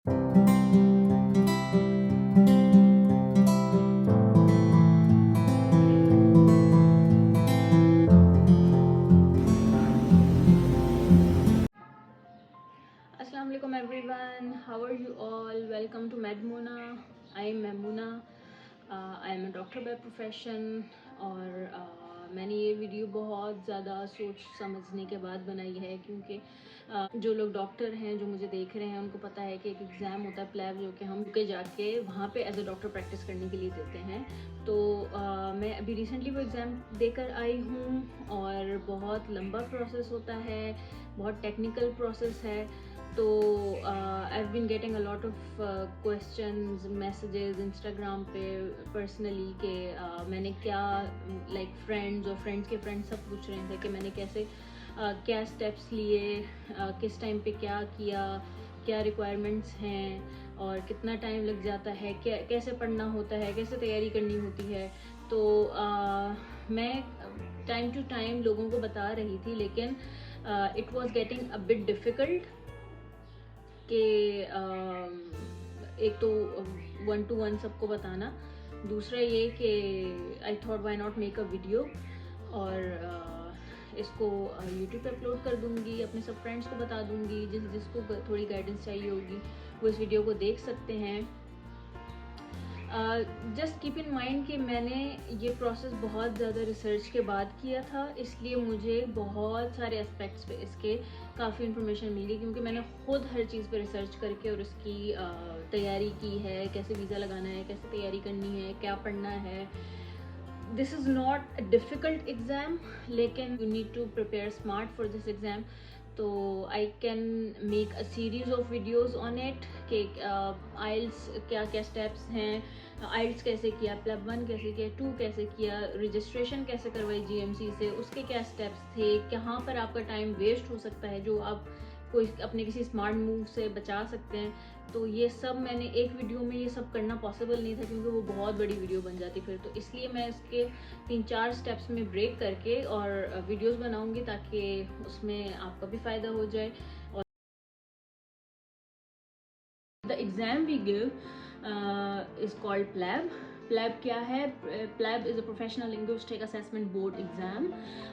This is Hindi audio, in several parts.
Assalamu alaikum everyone, how are you all? Welcome to Medmuna. I am Memuna. I am a doctor by profession और मैंने ये वीडियो बहुत ज़्यादा सोच समझने के बाद बनाई है क्योंकि जो लोग डॉक्टर हैं जो मुझे देख रहे हैं उनको पता है कि एक एग्ज़ाम होता है प्लैब जो कि हम के जाके वहाँ पे एज अ डॉक्टर प्रैक्टिस करने के लिए देते हैं। तो मैं अभी रिसेंटली वो एग्ज़ाम देकर आई हूँ और बहुत लंबा प्रोसेस होता है, बहुत टेक्निकल प्रोसेस है। तो I been getting a lot of questions messages Instagram पे पर्सनली कि मैंने क्या लाइक फ्रेंड्स और फ्रेंड्स के फ्रेंड्स सब पूछ रहे थे कि मैंने कैसे क्या स्टेप्स लिए, किस टाइम पे क्या किया, क्या रिक्वायरमेंट्स हैं और कितना टाइम लग जाता है, कैसे पढ़ना होता है, कैसे तैयारी करनी होती है। तो मैं टाइम टू टाइम लोगों को बता रही थी लेकिन it was getting a bit difficult कि एक तो 1-to-1 सबको बताना, दूसरा ये कि I thought why not make a video और इसको यूट्यूब पे अपलोड कर दूँगी, अपने सब फ्रेंड्स को बता दूँगी, जिसको थोड़ी गाइडेंस चाहिए होगी वो इस वीडियो को देख सकते हैं। जस्ट कीप इन माइंड कि मैंने ये प्रोसेस बहुत ज़्यादा रिसर्च के बाद किया था, इसलिए मुझे बहुत सारे एस्पेक्ट्स पे इसके काफ़ी इन्फॉर्मेशन मिली क्योंकि मैंने खुद हर चीज़ पे रिसर्च करके और उसकी तैयारी की है, कैसे वीज़ा लगाना है, कैसे तैयारी करनी है, क्या पढ़ना है। This is not a difficult exam लेकिन you need to prepare smart for this exam. तो I can make a series of videos on it कि आइल्स क्या क्या स्टेप्स हैं, आइल्स कैसे किया, प्लब 1 कैसे किया, 2 कैसे किया, रजिस्ट्रेशन कैसे करवाई जीएमसी से, उसके क्या स्टेप्स थे, कहाँ पर आपका टाइम वेस्ट हो सकता है जो आप कोई अपने किसी स्मार्ट मूव से बचा सकते हैं। तो ये सब मैंने एक वीडियो में ये सब करना पॉसिबल नहीं था क्योंकि वो बहुत बड़ी वीडियो बन जाती फिर, तो इसलिए मैं इसके 3-4 स्टेप्स में ब्रेक करके और वीडियोस बनाऊंगी ताकि उसमें आपका भी फ़ायदा हो जाए। और the exam we give is called PLAB. PLAB क्या है? PLAB is a professional linguistic assessment board exam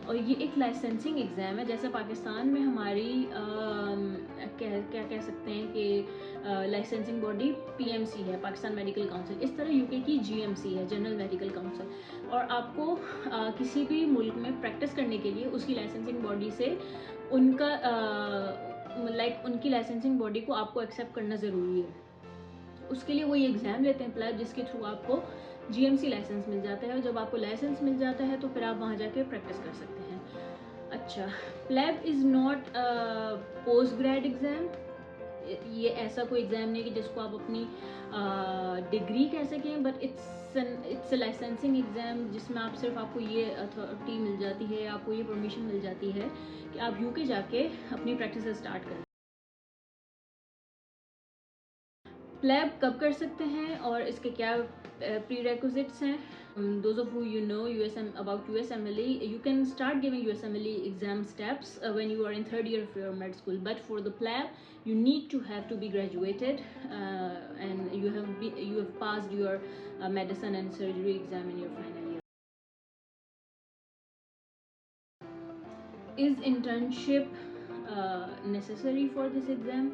और ये एक लाइसेंसिंग एग्ज़ाम है। जैसे पाकिस्तान में हमारी क्या कह सकते हैं कि लाइसेंसिंग बॉडी पीएमसी है, पाकिस्तान मेडिकल काउंसिल, इस तरह यूके की जीएमसी है, जनरल मेडिकल काउंसिल। और आपको किसी भी मुल्क में प्रैक्टिस करने के लिए उसकी लाइसेंसिंग बॉडी से उनका उनकी लाइसेंसिंग बॉडी को आपको एक्सेप्ट करना ज़रूरी है। उसके लिए वो ये एग्ज़ाम लेते हैं प्लैब, जिसके थ्रू आपको जीएमसी लाइसेंस मिल जाता है और जब आपको लाइसेंस मिल जाता है तो फिर आप वहाँ जाके प्रैक्टिस कर सकते हैं। अच्छा, PLAB is not post grade exam. ये ऐसा कोई एग्ज़ाम नहीं है कि जिसको आप अपनी डिग्री कह सकें, but it's a licensing exam जिसमें आप सिर्फ आपको ये अथॉरिटी मिल जाती है, आपको ये परमिशन मिल जाती है कि आप यूके जाके अपनी प्रैक्टिस स्टार्ट करें। प्लैब कब कर सकते हैं और इसके क्या प्री requisites हैं? Those of you know about USMLE, you can start giving USMLE exam steps when you are in third year of your med school. But for the PLAB, you need to have to be graduated and you have passed your medicine and surgery exam in your final year. Is internship necessary for this exam?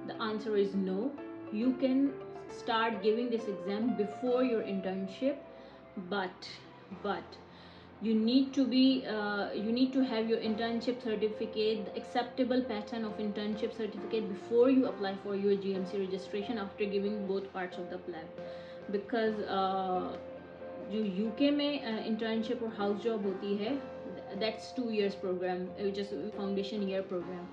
The answer is no. You can start giving this exam before your internship, but you need to have your internship certificate, the acceptable pattern of internship certificate, before you apply for your GMC registration after giving both parts of the plan. Because जो यूके में इंटर्नशिप और हाउस जॉब होती है, that's 2 years programme which is foundation year programme.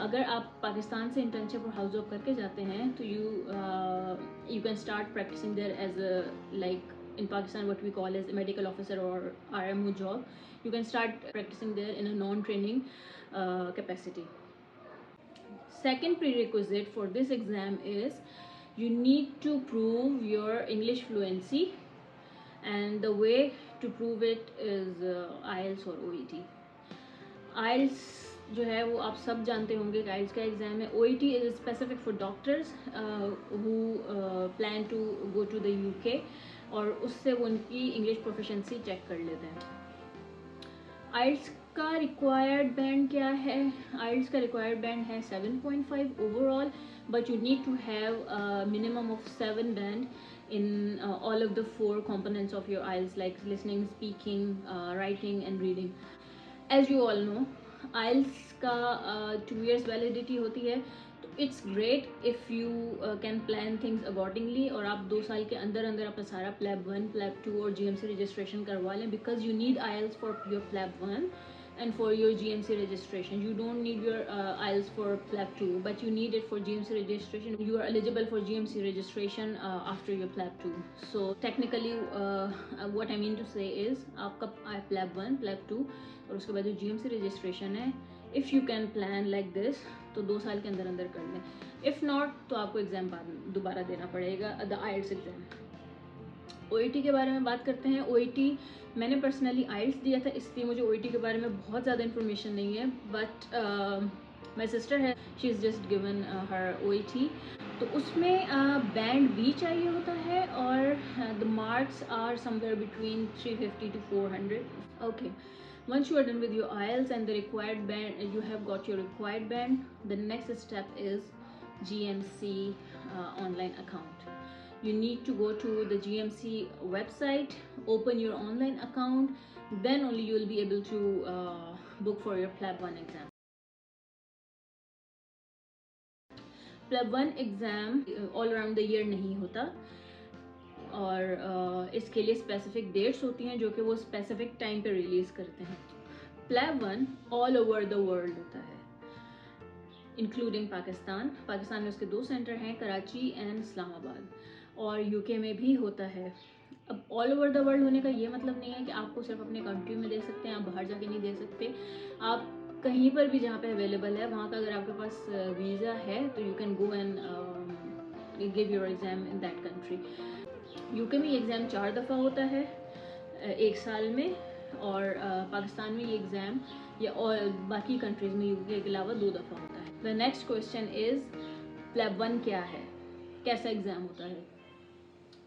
अगर आप पाकिस्तान से इंटर्नशिप और हाउस जॉब करके जाते हैं तो you can start practising there as a like in Pakistan what we call as a medical officer or RMO job. You can start practicing there in a non-training capacity. Second prerequisite for this exam is you need to prove your English fluency, and the way to prove it is IELTS or OET. IELTS जो है वो आप सब जानते होंगे, आइल्स का एग्ज़ाम है। OET is specific for doctors who plan to go to the UK, और उससे वो उनकी इंग्लिश प्रोफिशिएंसी चेक कर लेते हैं। आइल्स का रिक्वायर्ड बैंड क्या है? आइल्स का रिक्वायर्ड बैंड है 7.5 overall, but you need to have minimum of 7 band in all of the 4 components of your IELTS, like listening, speaking, writing and reading. As you all know, IELTS का 2 years validity होती है, तो it's great if you can plan things accordingly, और आप 2 साल के अंदर अंदर अपना सारा प्लैब 1, प्लैब 2 और GMC रजिस्ट्रेशन करवा लें, because you need IELTS for your PLAB 1 and for your GMC registration. You don't need your IELTS for PLAB 2, but you need it for GMC registration. You are eligible for GMC registration after your PLAB 2. So technically what I mean to say is आपका PLAB 1, PLAB 2 और उसके बाद जो GMC registration है, if you can plan like this, तो 2 साल के अंदर अंदर कर लें. If not, तो आपको एग्ज़ाम दोबारा देना पड़ेगा, the IELTS exam. OET के बारे में बात करते हैं. OET मैंने पर्सनली आइल्स दिया था, इसलिए मुझे OET के बारे में बहुत ज़्यादा इन्फॉर्मेशन नहीं है, बट माई सिस्टर है, she is just given her OET, तो उसमें बैंड B चाहिए होता है, और the marks are somewhere between 350 to 400. Okay, once you are done with your IELTS and the required band, you have got your required band, the next step is GMC online account. You need to go to the GMC website, open your online account, then only you will be able to book for your PLAB 1 exam. PLAB 1 exam all around the year नहीं होता, और इसके लिए स्पेसिफिक डेट्स होती हैं जो कि वो स्पेसिफिक टाइम पे रिलीज़ करते हैं. PLAB 1 all over the world होता है, इंक्लूडिंग पाकिस्तान. पाकिस्तान में उसके 2 सेंटर हैं, कराची एंड इस्लामाबाद, और UK में भी होता है. अब ऑल ओवर द वर्ल्ड होने का ये मतलब नहीं है कि आपको सिर्फ अपने कंट्री में दे सकते हैं, आप बाहर जाके नहीं दे सकते. आप कहीं पर भी जहाँ पे अवेलेबल है वहाँ का अगर आपके पास वीज़ा है तो you can go and give your exam in that country. UK में ये एग्ज़ाम 4 दफ़ा होता है 1 साल में, और पाकिस्तान में ये एग्ज़ाम या और बाकी कंट्रीज़ में UK के अलावा 2 दफ़ा होता है. The next question is PLAB 1 क्या है, कैसा एग्ज़ाम होता है?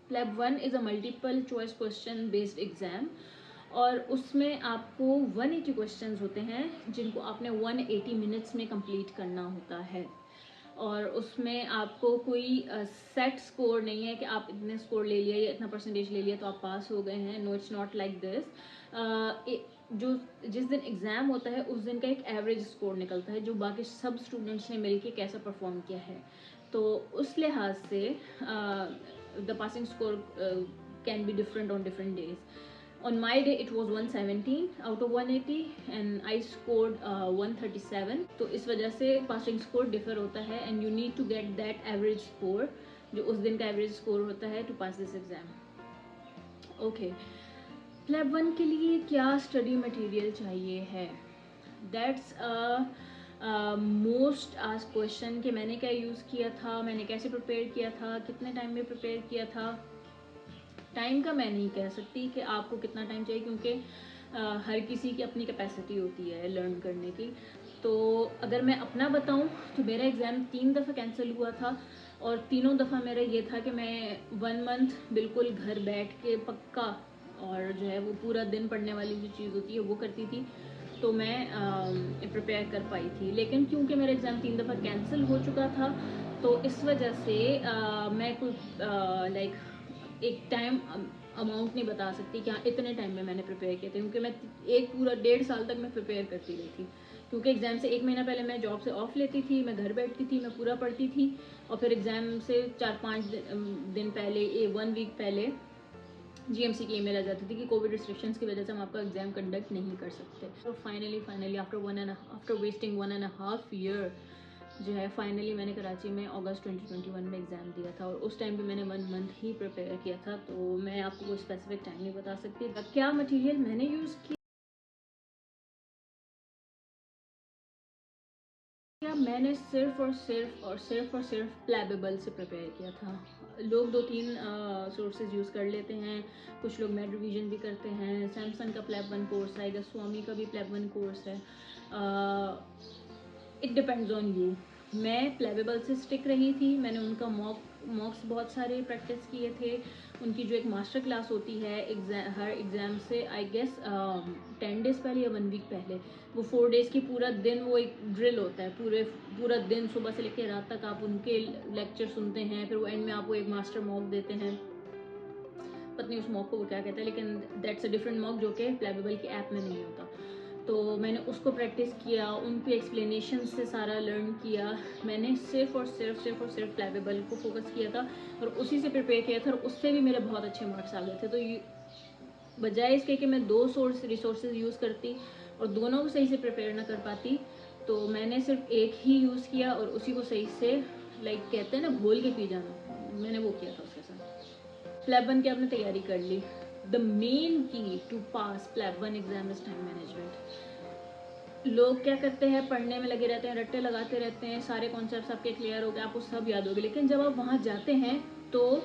PLAB 1 is a multiple choice question based exam, और उसमें आपको 180 क्वेश्चंस होते हैं जिनको आपने 180 मिनट्स में कंप्लीट करना होता है, और उसमें आपको कोई सेट स्कोर नहीं है कि आप इतने स्कोर ले लिया या इतना परसेंटेज ले लिया तो आप पास हो गए हैं. No, it's not like this. जो जिस दिन एग्ज़ाम होता है उस दिन का एक एवरेज स्कोर निकलता है जो बाकी सब स्टूडेंट्स ने मिलके कैसा परफॉर्म किया है. तो उस लिहाज से the passing score can be different on different days. On my day it was 117 out of 180 and I scored 137. तो इस वजह से पासिंग स्कोर डिफर होता है, and you need to get that average score जो उस दिन का एवरेज स्कोर होता है to pass this exam. Okay, PLAB 1 के लिए क्या स्टडी मटेरियल चाहिए है? दैट्स मोस्ट आस्क्ड क्वेश्चन कि मैंने क्या यूज़ किया था, मैंने कैसे प्रिपेयर किया था, कितने टाइम में प्रिपेयर किया था. टाइम का मैं नहीं कह सकती कि आपको कितना टाइम चाहिए, क्योंकि हर किसी की अपनी कैपेसिटी होती है लर्न करने की. तो अगर मैं अपना बताऊं तो मेरा एग्ज़ाम 3 दफ़ा कैंसिल हुआ था, और तीनों दफ़ा मेरा ये था कि मैं 1 मंथ बिल्कुल घर बैठ के पक्का, और जो है वो पूरा दिन पढ़ने वाली जो चीज़ होती है वो करती थी, तो मैं प्रिपेयर कर पाई थी. लेकिन क्योंकि मेरा एग्ज़ाम 3 दफ़ा कैंसिल हो चुका था, तो इस वजह से मैं कोई लाइक एक टाइम अमाउंट नहीं बता सकती कि हाँ इतने टाइम में मैंने प्रिपेयर किए थे, क्योंकि मैं एक पूरा 1.5 साल तक मैं प्रिपेयर करती रही थी. क्योंकि एग्ज़ाम से 1 महीना पहले मैं जॉब से ऑफ लेती थी, मैं घर बैठती थी, मैं पूरा पढ़ती थी, और फिर एग्ज़ाम से 4-5 दिन पहले 1 वीक पहले GMC की ईमेल आ जाती थी कि कोविड रिस्ट्रिक्शंस की वजह से हम आपका एग्ज़ाम कंडक्ट नहीं कर सकते. तो फाइनली आफ्टर वेस्टिंग 1.5 ईयर जो है फाइनली मैंने कराची में अगस्त 2021 में एग्ज़ाम दिया था, और उस टाइम भी मैंने 1 मंथ ही प्रिपेयर किया था. तो मैं आपको कोई स्पेसिफिक टाइम नहीं बता सकती. क्या मटेरियल मैंने यूज़ किया, मैंने सिर्फ और सिर्फ प्लेबेबल से प्रिपेयर किया था. लोग 2-3 सोर्सेज यूज़ कर लेते हैं, कुछ लोग मेड रिवीजन भी करते हैं. सैमसंग का PLAB 1 कोर्स आएगा, स्वामी का भी PLAB 1 कोर्स है. It depends on you. मैं प्लेबेबल से स्टिक रही थी, मैंने उनका मॉक्स बहुत सारे प्रैक्टिस किए थे। उनकी जो एक मास्टर क्लास होती है हर एग्ज़ाम से आई गेस 10 डेज़ पहले या 1 वीक पहले, वो 4 डेज़ की पूरा दिन वो एक ड्रिल होता है, पूरा दिन सुबह से लेकर रात तक आप उनके लेक्चर सुनते हैं, फिर वो एंड में आपको एक मास्टर मॉक देते हैं। पता नहीं उस मॉक को वो क्या कहते हैं, लेकिन दैट्स अ डिफरेंट मॉक जो कि प्लेबेबल की ऐप में नहीं होता। तो मैंने उसको प्रैक्टिस किया, उनके एक्सप्लेनेशन से सारा लर्न किया। मैंने सिर्फ और सिर्फ प्लेबेबल को फोकस किया था और उसी से प्रिपेयर किया था, और उससे भी मेरे बहुत अच्छे मार्क्स आ गए थे। तो बजाय इसके कि मैं 2 रिसोर्सेज यूज़ करती और दोनों को सही से प्रिपेयर ना कर पाती, तो मैंने सिर्फ एक ही यूज़ किया और उसी को सही से कहते हैं ना घोल के पी जाना, मैंने वो किया था उसके साथ। प्लेब 1 की आपने तैयारी कर ली। The main key to pass PLAB 1 exam is time management. लोग क्या करते हैं, पढ़ने में लगे रहते हैं, रट्टे लगाते रहते हैं, सारे कॉन्सेप्ट्स आपके क्लियर हो गए, आपको सब याद हो गए, लेकिन जब आप वहाँ जाते हैं तो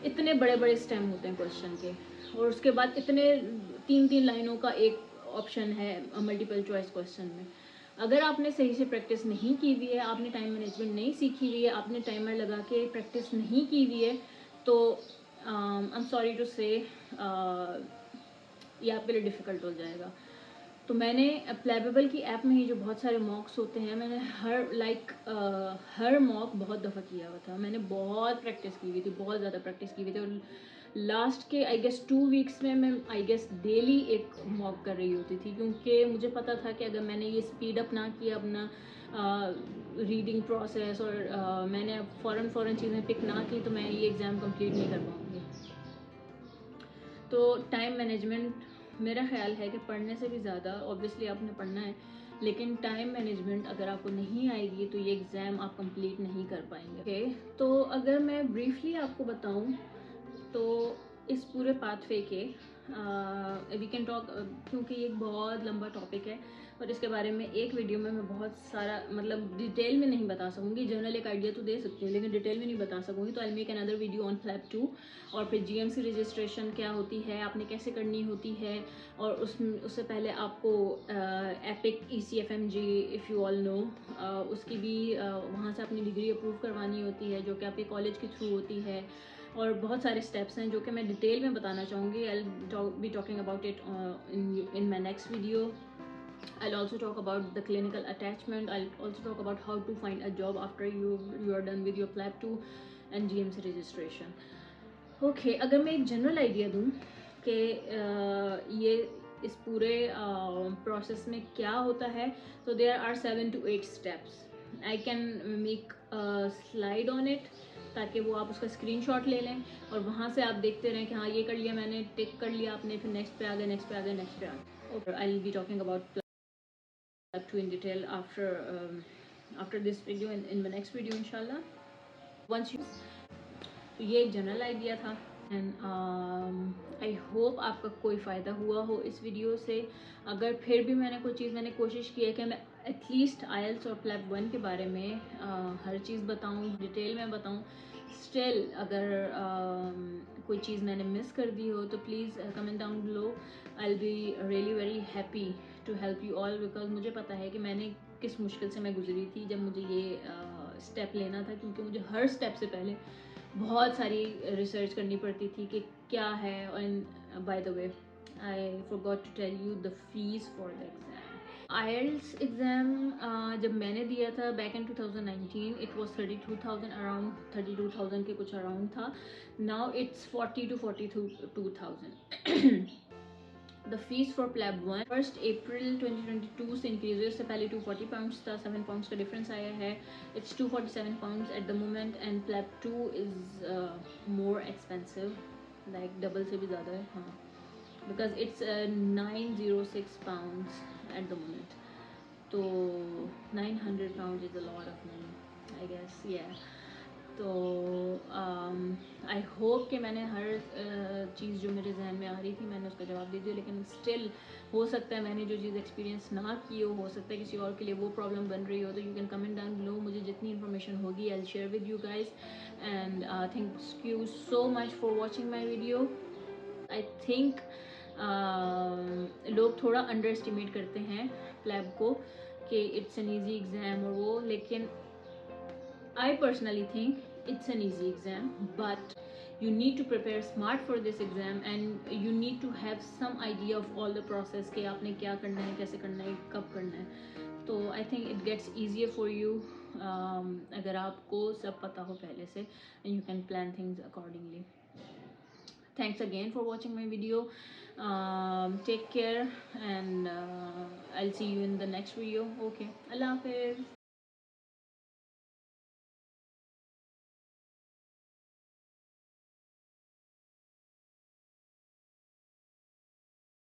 इतने बड़े बड़े स्टेम होते हैं क्वेश्चन के, और उसके बाद इतने 3-3 लाइनों का एक ऑप्शन है मल्टीपल चॉइस क्वेश्चन में। अगर आपने सही से प्रैक्टिस नहीं की हुई है, आपने टाइम मैनेजमेंट नहीं सीखी हुई है, आपने टाइमर लगा के प्रैक्टिस नहीं की हुई है, तो आई एम सॉरी टू से ये आपके लिए डिफ़िकल्ट हो जाएगा। तो मैंने प्लेबेबल की ऐप में ही जो बहुत सारे मॉक्स होते हैं, मैंने हर मॉक बहुत दफ़ा किया हुआ था। मैंने बहुत प्रैक्टिस की हुई थी, बहुत ज़्यादा प्रैक्टिस की हुई थी, और लास्ट के आई गेस 2 वीक्स में मैं आई गेस डेली एक मॉक कर रही होती थी, क्योंकि मुझे पता था कि अगर मैंने ये स्पीड अप ना किया अपना रीडिंग प्रोसेस, और मैंने फ़ौरन चीज़ें पिक ना की, तो मैं ये एग्ज़ाम कंप्लीट नहीं कर पाऊँगी। तो टाइम मैनेजमेंट मेरा ख्याल है कि पढ़ने से भी ज़्यादा, ऑब्वियसली आपने पढ़ना है, लेकिन टाइम मैनेजमेंट अगर आपको नहीं आएगी तो ये एग्ज़ाम आप कंप्लीट नहीं कर पाएंगे। ओके, तो अगर मैं ब्रीफली आपको बताऊं तो इस पूरे पाथवे के वी कैन टॉक, क्योंकि ये एक बहुत लंबा टॉपिक है और इसके बारे में एक वीडियो में मैं बहुत सारा मतलब डिटेल में नहीं बता सकूँगी। जनरल एक आइडिया तो दे सकती हूँ, लेकिन डिटेल में नहीं बता सकूँगी। तो I make another video on PLAB 2, और फिर जीएमसी रजिस्ट्रेशन क्या होती है, आपने कैसे करनी होती है, और उससे पहले आपको epic ECFMG if you all know, उसकी भी वहाँ से अपनी डिग्री अप्रूव करवानी होती है, जो कि आपके कॉलेज के थ्रू होती है, और बहुत सारे स्टेप्स हैं जो कि मैं डिटेल में बताना चाहूँगी। I be talking about it in my next video. I'll also talk about the clinical attachment. I'll also talk about how to find a job after you are done with your PLAB 2 and GMC registration. Okay, अगर मैं एक जनरल आइडिया दूँ कि ये इस पूरे प्रोसेस में क्या होता है, तो there are 7 to 8 steps. I can make a slide on it, ताकि वो आप उसका स्क्रीनशॉट ले लें और वहाँ से आप देखते रहें कि हाँ ये कर लिया मैंने, टिक कर लिया आपने, फिर नेक्स्ट पे आ गए, नेक्स्ट पे आ गए, नेक्स्ट पे आ गए। Okay, I will B talking about PLAB 2 in detail after this video in the next video inshallah. Once you, तो ये एक जनरल आइडिया था, एंड आई होप आपका कोई फ़ायदा हुआ हो इस वीडियो से। अगर फिर भी मैंने कोशिश की है कि मैं एटलीस्ट IELTS और प्लेब 1 के बारे में हर चीज़ बताऊं, डिटेल में बताऊं। स्टिल अगर कोई चीज़ मैंने मिस कर दी हो तो please comment down below. I will be really very happy to help you all, because मुझे पता है कि मैंने किस मुश्किल से मैं गुजरी थी जब मुझे ये स्टेप लेना था, क्योंकि मुझे हर स्टेप से पहले बहुत सारी रिसर्च करनी पड़ती थी कि क्या है। And by the way I forgot to tell you the fees for the exam. IELTS exam जब मैंने दिया था back in 2019, it was 32,000, around 32,000 के कुछ अराउंड था। Now it's 40 to 42,000। The fees for PLAB 1 1 April 2022 से इंक्रीज हुई, उससे पहले 240 पाउंड्स था, 7 पाउंड्स का डिफरेंस आया है। It's 247 pounds at the moment, and PLAB 2 is more expensive, like double से भी ज़्यादा है, हाँ, because it's 906 pounds at the moment. तो 900 pound is a lot of money I guess, yeah. तो आई होप कि मैंने हर चीज़ जो मेरे जहन में आ रही थी मैंने उसका जवाब दे दिया, लेकिन स्टिल हो सकता है मैंने जो चीज़ एक्सपीरियंस ना की हो सकता है किसी और के लिए वो प्रॉब्लम बन रही हो। तो you can comment down below, मुझे जितनी इन्फॉर्मेशन होगी I will share with you guys. And thank you so much for watching my video. I think लोग थोड़ा अंडर एस्टिमेट करते हैं प्लेब को, कि इट्स एन ईजी एग्ज़ाम और वो, लेकिन I personally think it's an easy exam, but you need to prepare smart for this exam and you need to have some idea of all the process कि आपने क्या करना है, कैसे करना है, कब करना है. तो I think it gets easier for you अगर आपको सब पता हो पहले से, and you can plan things accordingly. Thanks again for watching my video. Take care and I'll see you in the next video. Okay, Allah Hafiz.